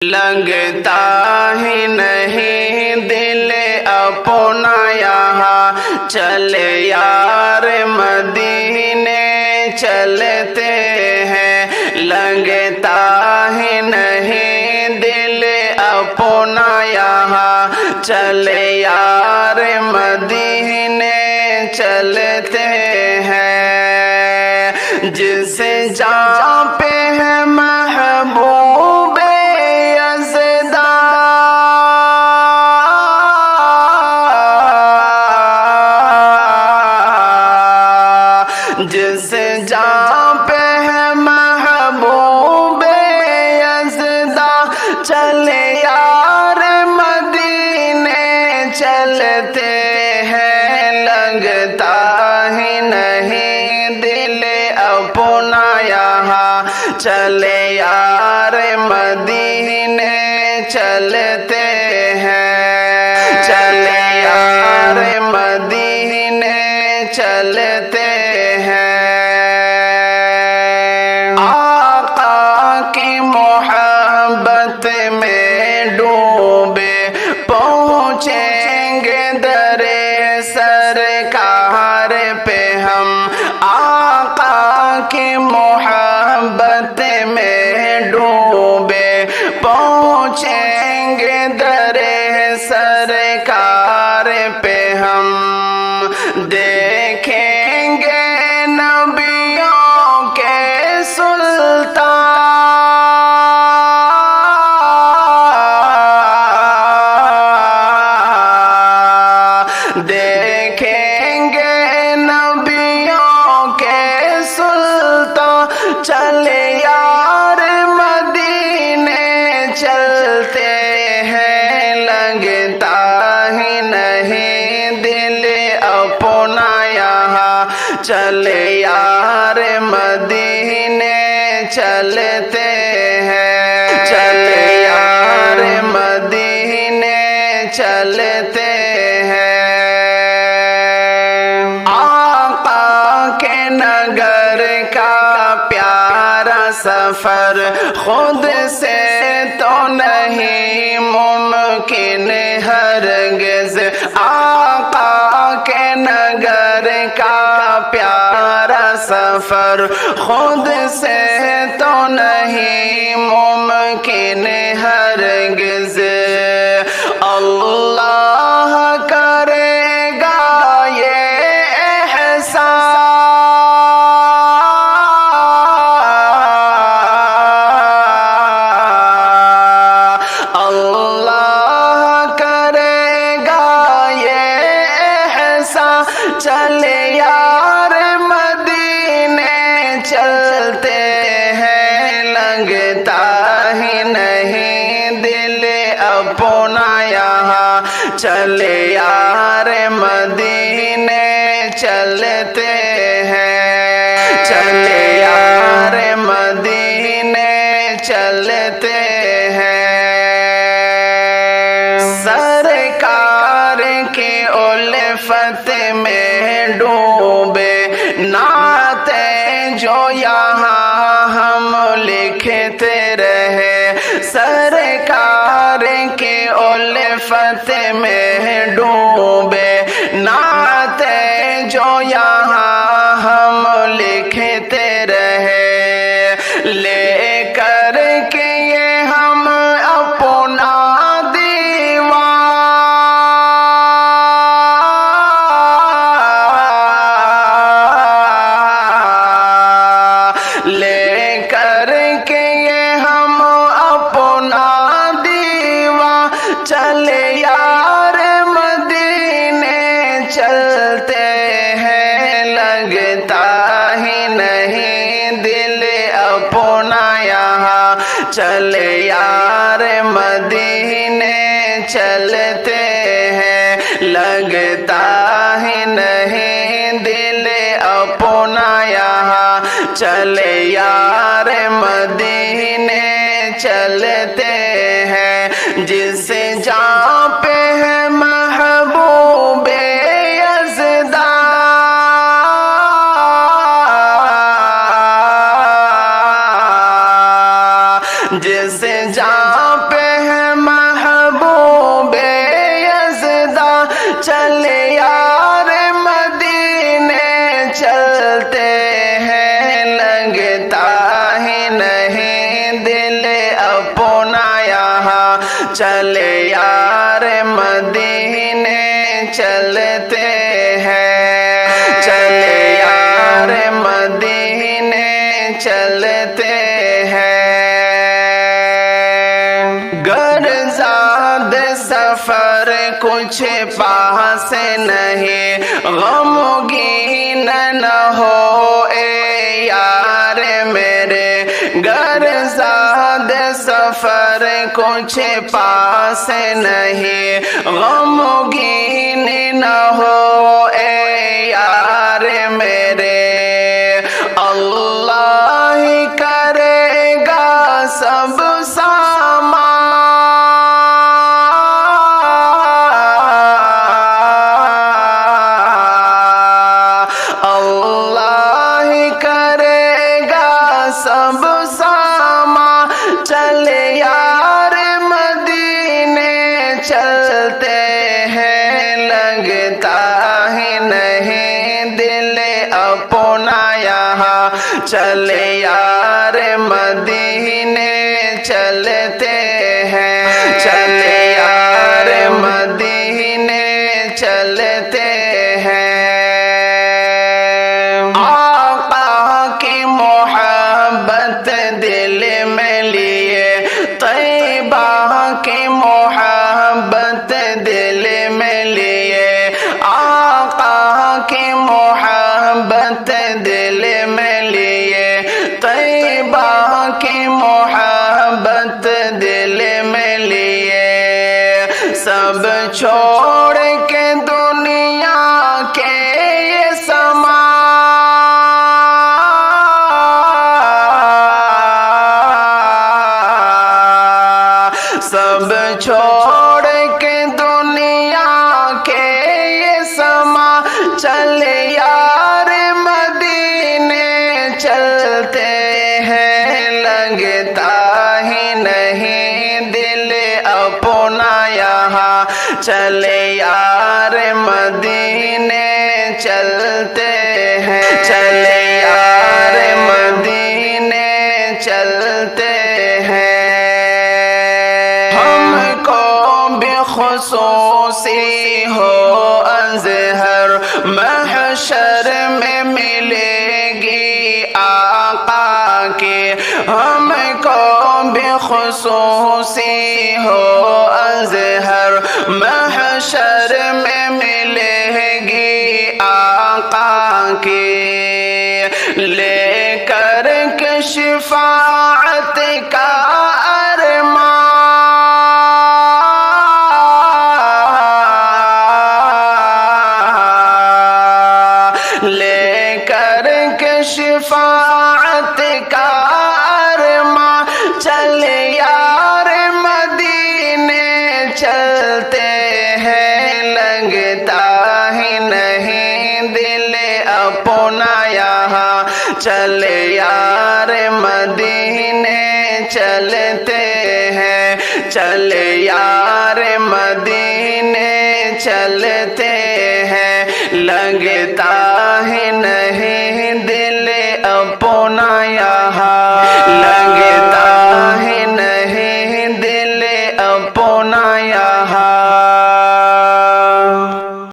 لگتا ہی نہیں دل اپنا یہاں چلے یار مدینے چلتے ہیں، لگتا ہی نہیں دل اپنا یہاں چلے یار مدینے چلتے ہیں، جس جہاں پہ ہے محبوب جس جہاں پہ ہے محبوب یزداں چلے یار مدینے چلتے ہیں، لگتا ہی نہیں دل اپنا یہاں چلے یار مدینے چلتے ہیں، چلے یار مدینے چلتے ہیں، آقا کی محبت میں ڈوبے پہنچیں گے در سرکار پہ ہم، آقا کی محبت میں ڈوبے پہنچیں گے در سرکار پہ ہم، دیکھیں گے نبیوں کے سلطان، دیکھیں گے نبیوں کے سلطان چلے یار مدینے چلتے ہیں، لگتا ہی نہیں دل اپنا یہاں چلے یار مدینے چلتے ہیں، چلے یار مدینے چلتے ہیں، آقا کے نگر کا پیارا سفر خود سے تو نہیں ممکن ہرگز، آقا کے نگر کا پیارا سفر خود سے تو نہیں ممکن ہرگز، اللہ کرے گا یہ احسان، اللہ کرے گا یہ احسان چلے یار مدینے چلتے ہیں، لگتا ہی نہیں دل اپنا یہاں چلے یار مدینے چلتے ہیں، چلے یار مدینے چلتے ہیں، سرکار کی الفت میں ڈوبے نعتیں جو یہاں ہم لکھتے رہے، سرکار کی الفت میں ڈوبے نعتیں جو یہاں ہم لکھتے رہے، لے کر کے یہ ہم اپنا لے کر کے یہ ہم اپنا دیوان چلے یار مدینے چلتے ہیں، لگتا ہی نہیں دل اپنا یہاں چلے یار مدینے چلتے ہیں، لگتا ہی نہیں دل اپنا یہاں چلے یار مدینے چلتے ہیں، جس جہاں پہ ہے محبوب یزداں، جس جہاں پہ چلے یار مدینے چلتے ہیں، چلے یار مدینے چلتے ہیں۔ گرزاد سفر کچھ پاس نہیں، غمگین نہ ہو اے یار میرے، گرزاد سفر کچھ پاس نہیں، غمگین نہ ہو اے یار میرے، اللہ کرے گا سب سامان، اللہ کرے گا سب سامان، چلے یار مدینے چلتے ہیں، لگتا ہی نہیں دل اپنا یہاں، چلے یار مدینے چلتے ہیں، چلے یار مدینے چلتے ہیں۔ آقا کی محبت دل میں لیے، طیبہ کی محبت دل میں لیے، آقا کی محبت دل میں لیے، طیبہ کی محبت دل میں لیے، سب چھوڑ کے دنیا کے یہ سما، سب چھوڑ کے دنیا کے یہ سما، چلے یار مدینے چلتے ہیں، لگتا ہی نہیں دل اپنا یہاں، چلے یار مدینے چلتے ہیں، چلے یار مدینے چلتے ہیں۔ ہم کو بھی خصوصی ہو اظہر، محشر میں ملے گی آقا کی، ہم کو بھی خصوصی ہو اظہر، محشر میں ملے گی آقا کی، لے کر کے شفاعت کا لے کر کے شفاعت کا ارماں، چلے یار مدینے چلتے ہیں، لگتا ہی نہیں دل اپنا یہاں، چلے یار مدینے چلتے ہیں، چلے یار مدینے چلتے ہیں، لگتا ہی نہیں دل اپنا یہاں، لگتا ہی نہیں دل اپنا یہاں۔